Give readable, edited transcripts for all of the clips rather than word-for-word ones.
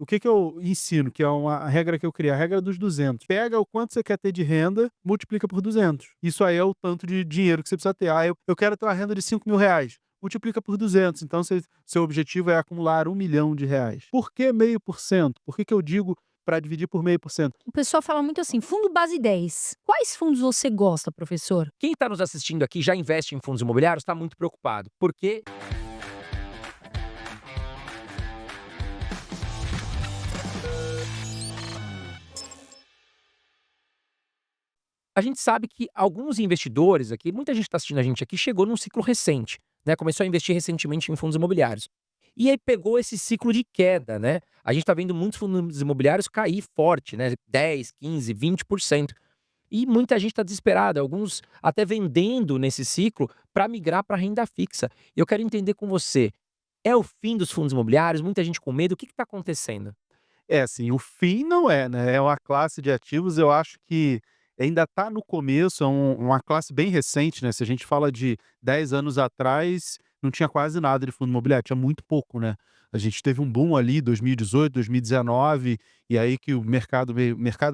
o que que eu ensino, que é uma regra que eu criei, a regra dos 200. Pega o quanto você quer ter de renda, multiplica por 200. Isso aí é o tanto de dinheiro que você precisa ter. Ah, eu quero ter uma renda de R$ 5.000. Multiplica por 200. Então, seu objetivo é acumular R$ 1.000.000. Por que 0,5%? Por que que eu digo para dividir por 0,5%? O pessoal fala muito assim, fundo base 10. Quais fundos você gosta, professor? Quem está nos assistindo aqui já investe em fundos imobiliários está muito preocupado, porque a gente sabe que alguns investidores aqui, muita gente está assistindo a gente aqui, chegou num ciclo recente, né? Começou a investir recentemente em fundos imobiliários. E aí pegou esse ciclo de queda, né? A gente está vendo muitos fundos imobiliários cair forte, né? 10, 15, 20%. E muita gente está desesperada, alguns até vendendo nesse ciclo para migrar para renda fixa. Eu quero entender com você, é o fim dos fundos imobiliários? Muita gente com medo, o que está acontecendo? É, assim, o fim não é, né, é uma classe de ativos, eu acho que ainda está no começo, é uma classe bem recente, né, se a gente fala de 10 anos atrás, não tinha quase nada de fundo imobiliário, tinha muito pouco, né. A gente teve um boom ali 2018, 2019, e aí que o mercado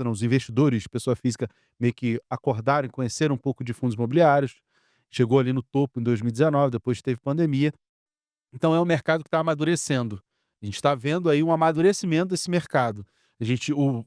não, os investidores, pessoa física, meio que acordaram e conheceram um pouco de fundos imobiliários, chegou ali no topo em 2019, depois teve pandemia. Então é um mercado que está amadurecendo. A gente está vendo aí um amadurecimento desse mercado.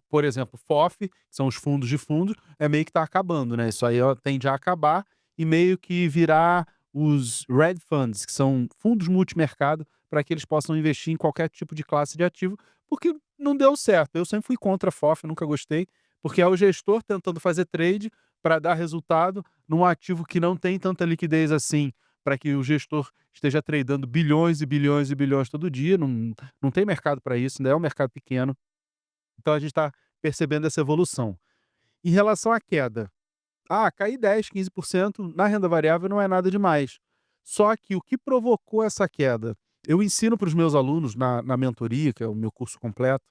Por exemplo, FOF, que são os fundos de fundos, é meio que está acabando, né? Isso aí ó, tende a acabar e meio que virar os Red Funds, que são fundos multimercado, para que eles possam investir em qualquer tipo de classe de ativo, porque não deu certo. Eu sempre fui contra a FOF, nunca gostei, porque é o gestor tentando fazer trade para dar resultado num ativo que não tem tanta liquidez assim para que o gestor esteja tradando bilhões e bilhões e bilhões todo dia, não tem mercado para isso, ainda é um mercado pequeno, então a gente está percebendo essa evolução. Em relação à queda, cair 10, 15% na renda variável não é nada demais. Só que o que provocou essa queda? Eu ensino para os meus alunos na mentoria, que é o meu curso completo,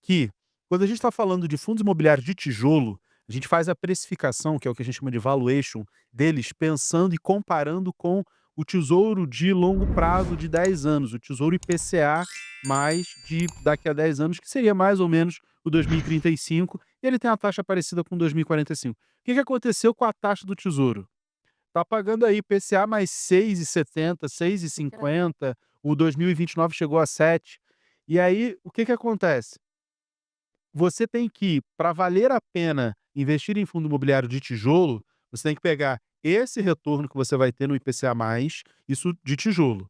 que quando a gente está falando de fundos imobiliários de tijolo, a gente faz a precificação, que é o que a gente chama de valuation, deles pensando e comparando com o tesouro de longo prazo de 10 anos, o tesouro IPCA mais de daqui a 10 anos, que seria mais ou menos o 2035, e ele tem uma taxa parecida com 2045. O que que aconteceu com a taxa do tesouro? Tá pagando aí IPCA mais 6,70, 6,50, o 2029 chegou a 7. E aí, o que que acontece? Você tem que, para valer a pena investir em fundo imobiliário de tijolo, você tem que pegar esse retorno que você vai ter no IPCA+, isso de tijolo,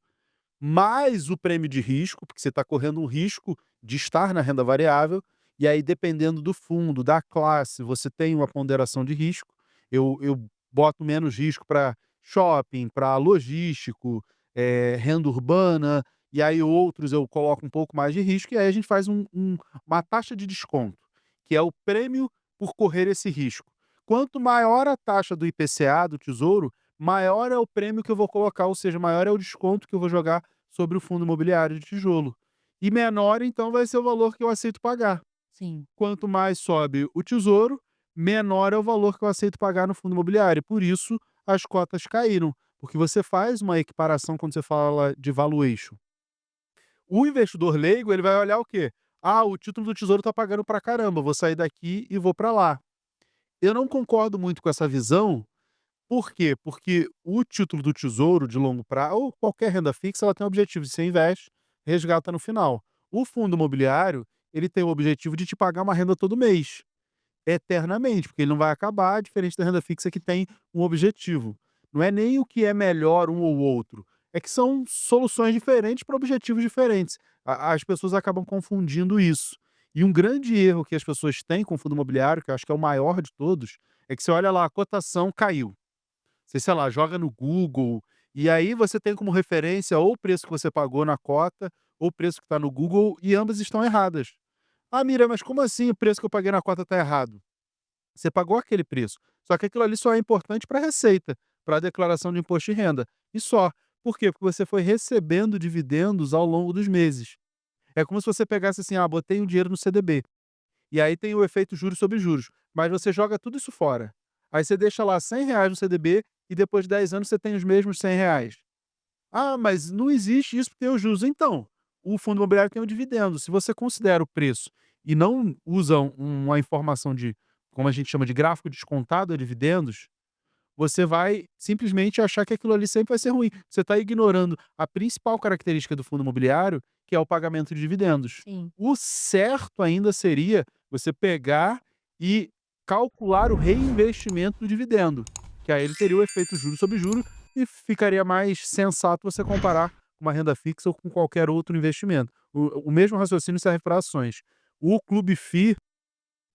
mais o prêmio de risco, porque você está correndo um risco de estar na renda variável, e aí dependendo do fundo, da classe, você tem uma ponderação de risco. Eu boto menos risco para shopping, para logístico, renda urbana, e aí outros eu coloco um pouco mais de risco, e aí a gente faz uma taxa de desconto, que é o prêmio por correr esse risco. Quanto maior a taxa do IPCA, do Tesouro, maior é o prêmio que eu vou colocar, ou seja, maior é o desconto que eu vou jogar sobre o fundo imobiliário de tijolo. E menor, então, vai ser o valor que eu aceito pagar. Sim. Quanto mais sobe o tesouro, menor é o valor que eu aceito pagar no fundo imobiliário. Por isso, as cotas caíram. Porque você faz uma equiparação quando você fala de valuation. O investidor leigo, ele vai olhar o quê? O título do tesouro está pagando pra caramba, vou sair daqui e vou para lá. Eu não concordo muito com essa visão. Por quê? Porque o título do tesouro de longo prazo, ou qualquer renda fixa, ela tem o objetivo de você investe, resgata no final. O fundo imobiliário, ele tem o objetivo de te pagar uma renda todo mês, eternamente, porque ele não vai acabar, diferente da renda fixa que tem um objetivo. Não é nem o que é melhor um ou outro, é que são soluções diferentes para objetivos diferentes. As pessoas acabam confundindo isso. E um grande erro que as pessoas têm com o fundo imobiliário, que eu acho que é o maior de todos, é que você olha lá, a cotação caiu. Você, sei lá, joga no Google, e aí você tem como referência ou o preço que você pagou na cota, ou o preço que está no Google, e ambas estão erradas. Mira, mas como assim o preço que eu paguei na cota está errado? Você pagou aquele preço, só que aquilo ali só é importante para a receita, para a declaração de imposto de renda, e só. Por quê? Porque você foi recebendo dividendos ao longo dos meses. É como se você pegasse assim: botei um dinheiro no CDB. E aí tem o efeito juros sobre juros, mas você joga tudo isso fora. Aí você deixa lá R$ 100 no CDB e depois de 10 anos você tem os mesmos R$ 100. Mas não existe isso porque tem os juros. Então, o fundo imobiliário tem o dividendo. Se você considera o preço e não usa uma informação de, como a gente chama de gráfico descontado a dividendos, você vai simplesmente achar que aquilo ali sempre vai ser ruim. Você está ignorando a principal característica do fundo imobiliário, que é o pagamento de dividendos. Sim. O certo ainda seria você pegar e calcular o reinvestimento do dividendo, que aí ele teria o efeito juros sobre juros e ficaria mais sensato você comparar com uma renda fixa ou com qualquer outro investimento. O mesmo raciocínio serve para ações. O Clube FI,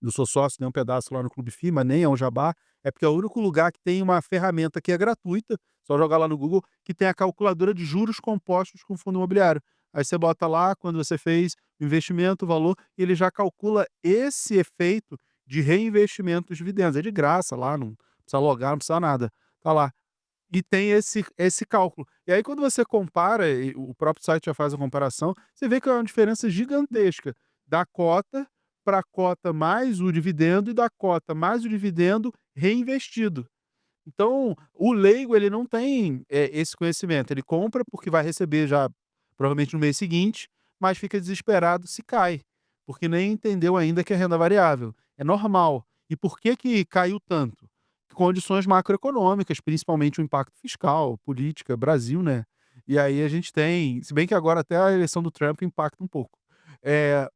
não sou sócio, nem um pedaço lá no Clube FI, mas nem é um jabá, é porque é o único lugar que tem uma ferramenta que é gratuita, só jogar lá no Google, que tem a calculadora de juros compostos com fundo imobiliário. Aí você bota lá quando você fez o investimento, o valor, e ele já calcula esse efeito de reinvestimento dos dividendos. É de graça lá, não precisa logar, não precisa nada. Tá lá. E tem esse cálculo. E aí quando você compara, e o próprio site já faz a comparação, você vê que é uma diferença gigantesca da cota para a cota mais o dividendo e da cota mais o dividendo reinvestido. Então, o leigo ele não tem, esse conhecimento, ele compra porque vai receber já provavelmente no mês seguinte, mas fica desesperado se cai, porque nem entendeu ainda que é renda variável. É normal. E por que que caiu tanto? Condições macroeconômicas, principalmente o impacto fiscal, política, Brasil, né. E aí a gente tem, se bem que agora até a eleição do Trump impacta um pouco. Eh,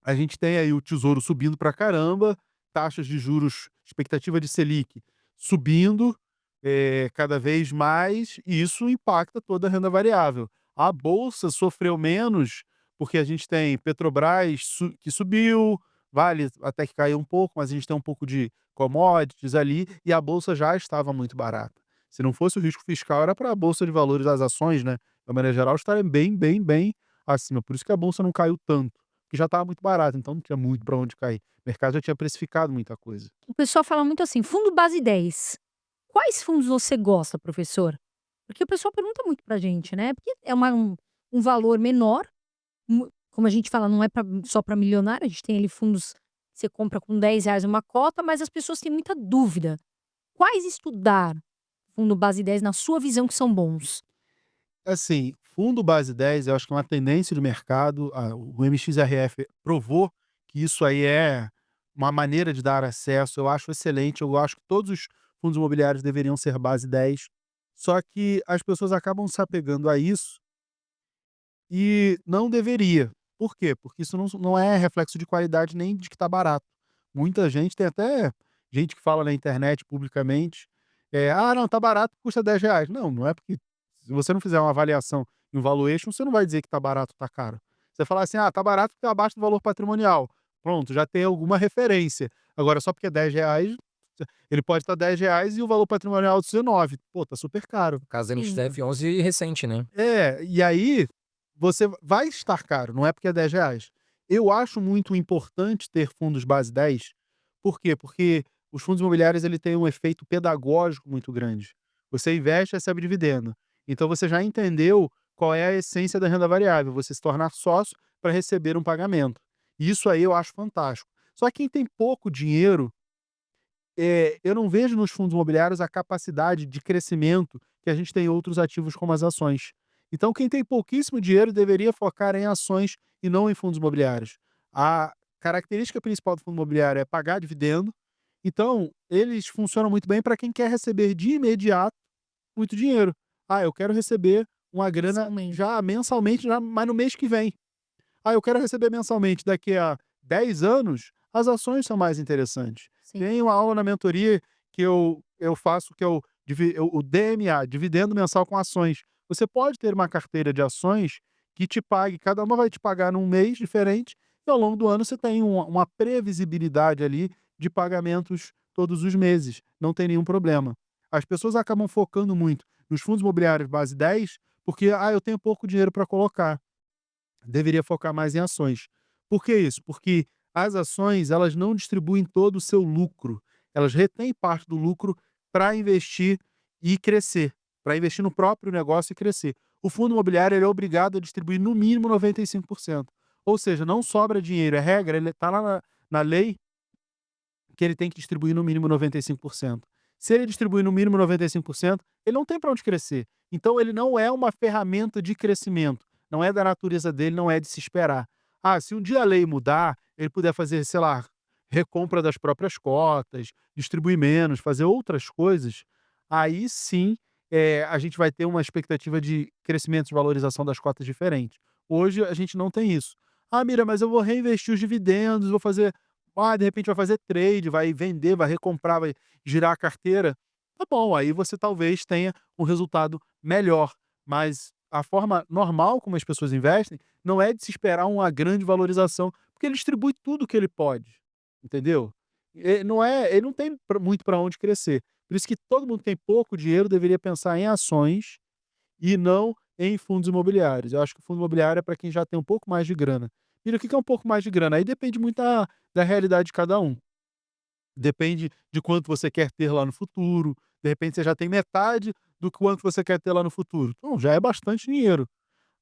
a gente tem aí o tesouro subindo pra caramba, taxas de juros, expectativa de Selic subindo, cada vez mais, e isso impacta toda a renda variável. A bolsa sofreu menos, porque a gente tem Petrobras que subiu, Vale até que caiu um pouco, mas a gente tem um pouco de commodities ali, e a bolsa já estava muito barata. Se não fosse o risco fiscal, era para a bolsa de valores das ações, né, de uma maneira geral, estarem bem, bem, bem acima. Por isso que a bolsa não caiu tanto, que já estava muito barato, então não tinha muito para onde cair. O mercado já tinha precificado muita coisa. O pessoal fala muito assim, fundo base 10. Quais fundos você gosta, professor? Porque o pessoal pergunta muito pra gente, né? Porque é um valor menor, como a gente fala, não é só para milionário, a gente tem ali fundos que você compra com R$ 10 uma cota, mas as pessoas têm muita dúvida. Quais estudar fundo base 10 na sua visão que são bons? Assim, fundo base 10, eu acho que é uma tendência do mercado, o MXRF provou que isso aí é uma maneira de dar acesso, eu acho excelente, eu acho que todos os fundos imobiliários deveriam ser base 10, só que as pessoas acabam se apegando a isso e não deveria. Por quê? Porque isso não é reflexo de qualidade nem de que está barato. Muita gente, tem até gente que fala na internet publicamente, "Ah, não, tá barato, custa R$ 10". Não, não é porque se você não fizer uma avaliação e um valuation, você não vai dizer que tá barato ou tá caro. Você falar assim: "Ah, tá barato porque tá abaixo do valor patrimonial". Pronto, já tem alguma referência. Agora só porque é R$ 10, ele pode estar R$ 10 e o valor patrimonial é 19. Pô, tá super caro. Caso da Sim. NXF11 recente, né. E aí você vai estar caro, não é porque é R$ 10. Eu acho muito importante ter fundos base 10. Por quê? Porque os fundos imobiliários ele tem um efeito pedagógico muito grande. Você investe e recebe dividendo. Então você já entendeu qual é a essência da renda variável, você se tornar sócio para receber um pagamento. E isso aí eu acho fantástico. Só que quem tem pouco dinheiro, eu não vejo nos fundos imobiliários a capacidade de crescimento que a gente tem em outros ativos como as ações. Então quem tem pouquíssimo dinheiro deveria focar em ações e não em fundos imobiliários. A característica principal do fundo imobiliário é pagar dividendo, então eles funcionam muito bem para quem quer receber de imediato muito dinheiro. "Ah, eu quero receber uma grana Mensalmente. já mensalmente, já, mas no mês que vem". "Ah, eu quero receber mensalmente daqui a 10 anos", as ações são mais interessantes. Sim. Tem uma aula na mentoria que eu faço, que é o DMA, dividendo mensal com ações. Você pode ter uma carteira de ações que te pague, cada uma vai te pagar num mês diferente, e ao longo do ano você tem uma previsibilidade ali de pagamentos todos os meses, não tem nenhum problema. As pessoas acabam focando muito nos fundos imobiliários base 10, porque: "Ah, eu tenho pouco dinheiro para colocar". Deveria focar mais em ações. Por que isso? Porque as ações, elas não distribuem todo o seu lucro, elas retêm parte do lucro para investir e crescer, para investir no próprio negócio e crescer. O fundo imobiliário ele é obrigado a distribuir no mínimo 95%. Ou seja, não sobra dinheiro, é regra, ele está lá na lei que ele tem que distribuir no mínimo 95%. Se ele distribuir no mínimo 95%, ele não tem para onde crescer. Então ele não é uma ferramenta de crescimento, não é da natureza dele, não é de se esperar. Ah, se um dia a lei mudar, ele puder fazer, sei lá, recompra das próprias cotas, distribuir menos, fazer outras coisas, aí sim, a gente vai ter uma expectativa de crescimento, de valorização das cotas diferente. Hoje a gente não tem isso. "Ah, Mira, mas eu vou reinvestir os dividendos, vou fazer", de repente vai fazer trade, vai vender, vai recomprar, vai girar a carteira. Tá bom, aí você talvez tenha um resultado melhor, mas a forma normal como as pessoas investem não é de se esperar uma grande valorização, porque ele distribui tudo que ele pode, entendeu? Não é, ele não tem muito para onde crescer. Por isso que todo mundo que tem pouco dinheiro deveria pensar em ações e não em fundos imobiliários. Eu acho que o fundo imobiliário é para quem já tem um pouco mais de grana. Mira, o que que é um pouco mais de grana? Aí depende muito da realidade de cada um. Depende de quanto você quer ter lá no futuro. De repente você já tem metade do quanto você quer ter lá no futuro. Então já é bastante dinheiro.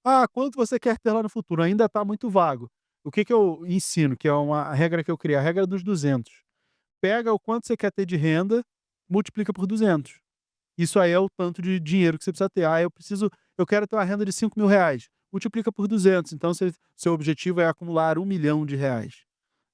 Ah, quanto você quer ter lá no futuro? Ainda está muito vago. O que que eu ensino, que é uma regra que eu criei, a regra dos 200. Pega o quanto você quer ter de renda, multiplica por 200. Isso aí é o tanto de dinheiro que você precisa ter. Ah, eu quero ter uma renda de R$ 5.000. Multiplica por 200. Então, seu objetivo é acumular R$ 1.000.000.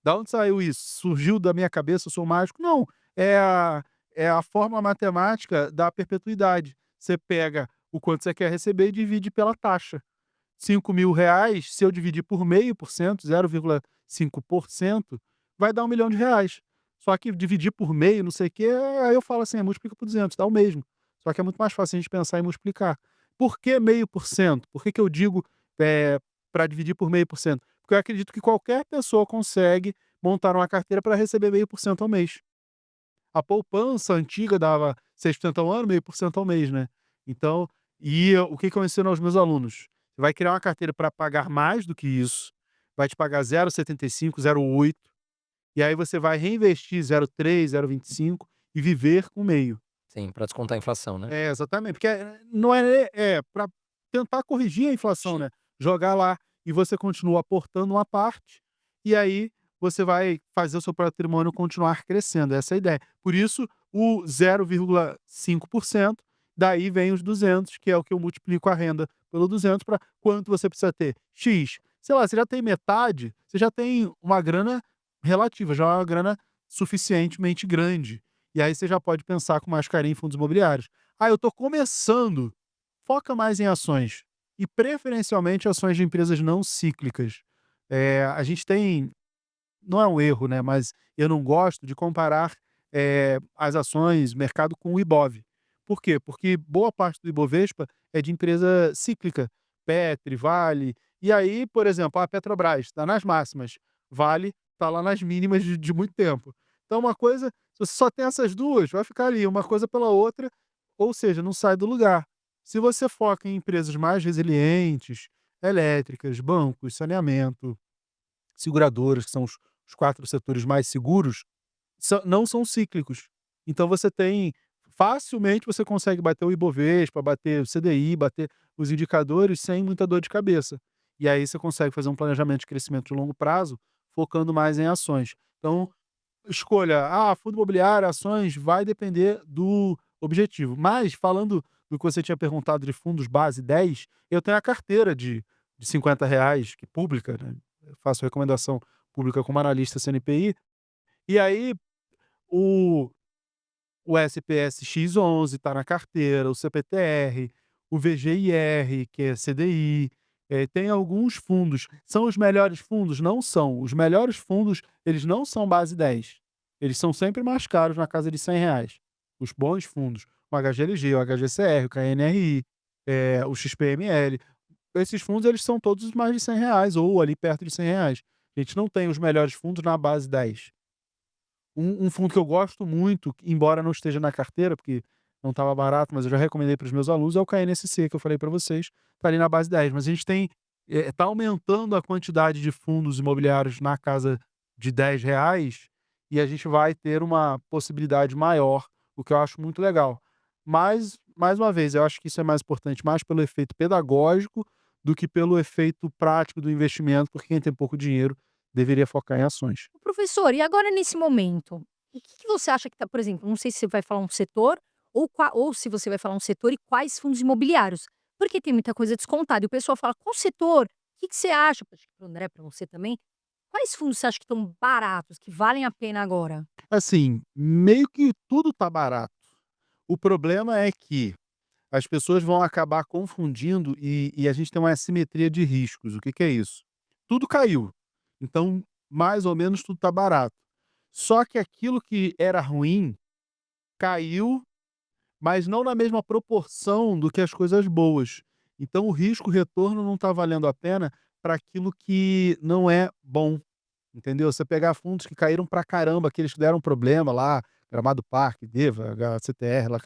Da onde saiu isso? Surgiu da minha cabeça, eu sou mágico? Não, é a forma matemática da perpetuidade. Você pega o quanto você quer receber e divide pela taxa. R$ 5.000, se eu dividir por 0,5%, 0,5%, vai dar R$ 1.000.000. Só que dividir por meio, não sei o quê, aí eu falo assim: multiplica por 200, dá o mesmo. Só que é muito mais fácil a gente pensar em multiplicar. Por que 0,5%? Por que que eu digo, para dividir por 0,5%? Porque eu acredito que qualquer pessoa consegue montar uma carteira para receber 0,5% ao mês. A poupança antiga dava 6% ao ano, 0,5% ao mês, né. Então, o que que eu ensino aos meus alunos? Você vai criar uma carteira para pagar mais do que isso, vai te pagar 0,75, 0,8, e aí você vai reinvestir 0,3, 0,25 e viver com meio. Sim, para descontar a inflação, né. É, exatamente, porque não é para tentar corrigir a inflação, né, jogar lá e você continua aportando uma parte, e aí você vai fazer o seu patrimônio continuar crescendo, essa é a ideia. Por isso o 0,5%, daí vem os 200, que é o que eu multiplico a renda pelo 200 para quanto você precisa ter? X. Sei lá, você já tem metade, você já tem uma grana relativa, já é uma grana suficientemente grande. E aí você já pode pensar com mais carinho em fundos imobiliários. Ah, eu estou começando. Foca mais em ações e preferencialmente ações de empresas não cíclicas. A gente tem, não é um erro, né, mas eu não gosto de comparar, as ações, mercado com o Ibov. Por quê? Porque boa parte do Ibovespa é de empresa cíclica, Petri, Vale, e aí, por exemplo, a Petrobras está nas máximas, Vale está lá nas mínimas de muito tempo. Então uma coisa, se você só tem essas 2, vai ficar ali, uma coisa pela outra, ou seja, não sai do lugar. Se você foca em empresas mais resilientes, elétricas, bancos, saneamento, seguradoras, que são os 4 setores mais seguros, não são cíclicos. Então você tem, facilmente você consegue bater o Ibovespa, bater o CDI, bater os indicadores sem muita dor de cabeça. E aí você consegue fazer um planejamento de crescimento de longo prazo, focando mais em ações. Então, escolha, fundo imobiliário, ações, vai depender do objetivo. Mas falando do que você tinha perguntado de fundos base 10, eu tenho a carteira de R$ 50, que pública, né, eu faço recomendação pública como analista CNPI, e aí o o SPSX11 está na carteira, o CPTR, o VGIR, que é CDI, tem alguns fundos. São os melhores fundos? Não são. Os melhores fundos, eles não são base 10. Eles são sempre mais caros, na casa de R$ 100. Os bons fundos, o HGLG, o HGCR, o KNRI, o XPML, esses fundos eles são todos mais de R$ 100 ou ali perto de R$ 100. A gente não tem os melhores fundos na base 10. Um fundo que eu gosto muito, embora não esteja na carteira, porque não estava barato, mas eu já recomendei para os meus alunos, é o KNSC, que eu falei para vocês, está ali na base 10. Mas a gente tem, está aumentando a quantidade de fundos imobiliários na casa de R$ 10, e a gente vai ter uma possibilidade maior, o que eu acho muito legal. Mas, mais uma vez, eu acho que isso é mais importante mais pelo efeito pedagógico do que pelo efeito prático do investimento, porque quem tem pouco dinheiro deveria focar em ações. Professor, e agora nesse momento, o que que você acha que tá, por exemplo, não sei se você vai falar um setor ou se você vai falar um setor e quais fundos imobiliários. Porque tem muita coisa descontada e o pessoal fala: "Qual setor? Que você acha?" Acho que para o André, para você também. Quais fundos você acha que estão baratos, que valem a pena agora? Assim, meio que tudo tá barato. O problema é que as pessoas vão acabar confundindo e a gente tem uma assimetria de riscos. O que que é isso? Tudo caiu, então mais ou menos tudo tá barato. Só que aquilo que era ruim caiu, mas não na mesma proporção do que as coisas boas. Então o risco-retorno não tá valendo a pena para aquilo que não é bom, entendeu? Você pegar fundos que caíram pra caramba, aqueles que deram problema lá, Gramado Parque, Deva, HCTR, lá,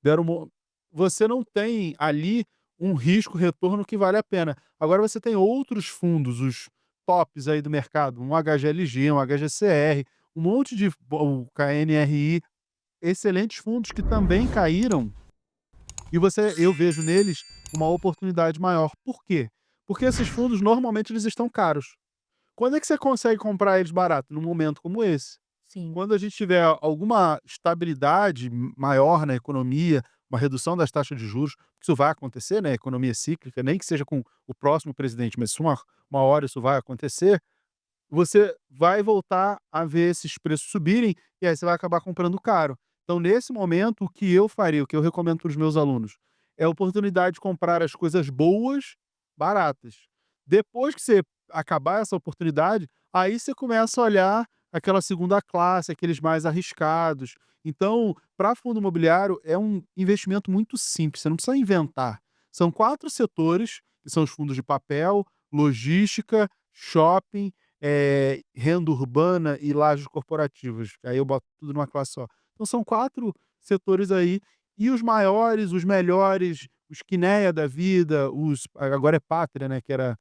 deram você não tem ali um risco-retorno que vale a pena. Agora você tem outros fundos, os tops aí do mercado, um HGLG, um HGCR, um monte de o KNRI, excelentes fundos que também caíram e eu vejo neles uma oportunidade maior. Por quê? Porque esses fundos normalmente eles estão caros. Quando é que você consegue comprar eles barato? Num momento como esse. Sim, Quando a gente tiver alguma estabilidade maior na economia, uma redução das taxas de juros, isso vai acontecer, né? Economia cíclica, nem que seja com o próximo presidente, mas uma hora isso vai acontecer, você vai voltar a ver esses preços subirem e aí você vai acabar comprando caro. Então, nesse momento, o que eu faria, o que eu recomendo para os meus alunos, é a oportunidade de comprar as coisas boas, baratas. Depois que você acabar essa oportunidade, aí você começa a olhar aquela segunda classe, aqueles mais arriscados. Então, para fundo imobiliário, é um investimento muito simples, você não precisa inventar. São 4 setores, que são os fundos de papel, logística, shopping, renda urbana e lajes corporativas. Aí eu boto tudo numa classe só. Então são 4 setores aí, e os maiores, os melhores, os Quineia da vida, os agora é Pátria, né, que era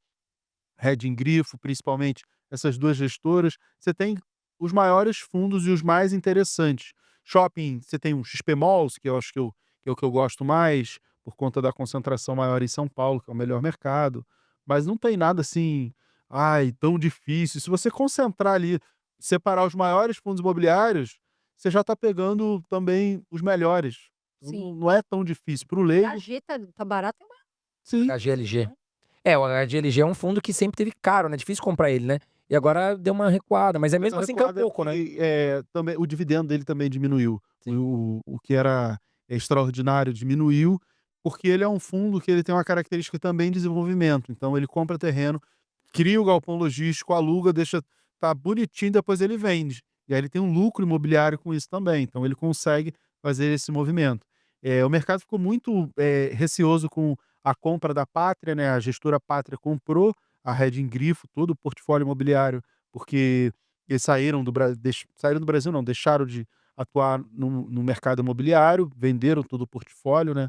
Reding Grifo, principalmente, essas 2 gestoras, você tem os maiores fundos e os mais interessantes. Shopping, você tem o XP Malls, que eu acho que é o que eu gosto mais, por conta da concentração maior em São Paulo, que é o melhor mercado, mas não tem nada assim, ai, tão difícil. Se você concentrar ali, separar os maiores fundos imobiliários, você já está pegando também os melhores. Então sim. não é tão difícil. Para o E leigo, a G tá barato, é sim. HGLG. né. É, o HGLG é um fundo que sempre teve caro, né, difícil comprar ele, né. E agora deu uma recuada, mas é mesmo Essa assim caiu recuada pouco, né. também o dividendo dele também diminuiu. Sim. O que era extraordinário diminuiu, porque ele é um fundo que ele tem uma característica também de desenvolvimento. Então ele compra terreno, cria o galpão logístico, aluga, deixa tá bonitinho, depois ele vende. E aí ele tem um lucro imobiliário com isso também, então ele consegue fazer esse movimento. O mercado ficou muito, receoso com a compra da Pátria, né, a gestora Pátria comprou a Reding Grifo, todo o portfólio imobiliário, porque eles saíram do Brasil não, deixaram de atuar no mercado imobiliário, venderam todo o portfólio, né.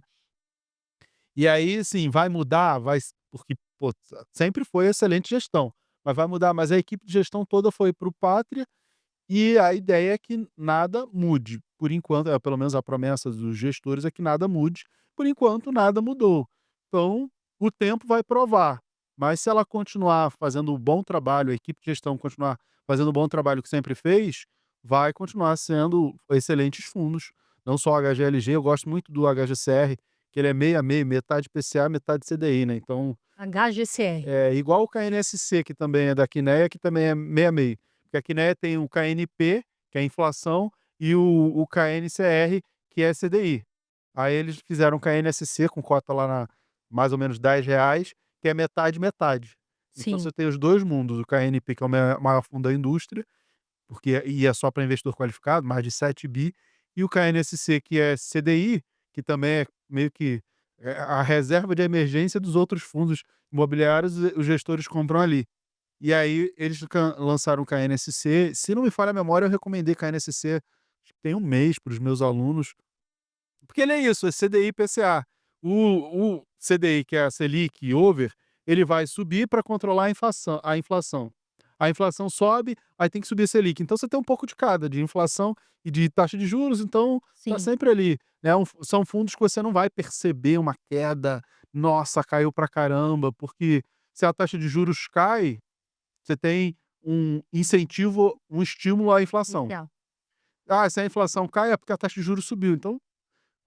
E aí, assim, vai mudar? Porque, pô, sempre foi excelente gestão, mas vai mudar, mas a equipe de gestão toda foi para o Pátria, e a ideia é que nada mude. Por enquanto, pelo menos a promessa dos gestores é que nada mude, por enquanto nada mudou. Então, o tempo vai provar, mas se ela continuar fazendo um bom trabalho, a equipe de gestão continuar fazendo o bom trabalho que sempre fez, vai continuar sendo excelentes fundos. Não só o HGLG, eu gosto muito do HGCR, que ele é meio a meio, metade PCA, metade CDI, né, então HGCR. é igual o KNSC, que também é da Quineia, que também é meio a meio. Porque a Quineia tem o KNP, que é a inflação, e o KNCR, que é CDI. Aí eles fizeram o KNSC com cota lá na mais ou menos R$ 10, que é metade, metade. Então Sim, você tem os 2 mundos, o KNP, que é o maior fundo da indústria, porque é só para investidor qualificado, mais de 7 bi, e o KNSC, que é CDI, que também é meio que a reserva de emergência dos outros fundos imobiliários, os gestores compram ali. E aí eles lançaram o KNSC, se não me falha a memória, eu recomendei KNSC, acho que tem um mês para os meus alunos, porque ele é isso, é CDI e PCA. O CDI, que é a Selic over, ele vai subir para controlar a inflação. A inflação sobe, aí tem que subir a Selic. Então você tem um pouco de cada, de inflação e de taxa de juros, então tá sim. sempre ali, né, são fundos que você não vai perceber uma queda, "Nossa, caiu pra caramba", porque se a taxa de juros cai, você tem um incentivo, um estímulo à inflação. Inicial. Ah, se a inflação cai é porque a taxa de juros subiu, então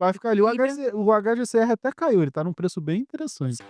Vai ficar ali. Libra. O HGCR até caiu, ele tá num preço bem interessante.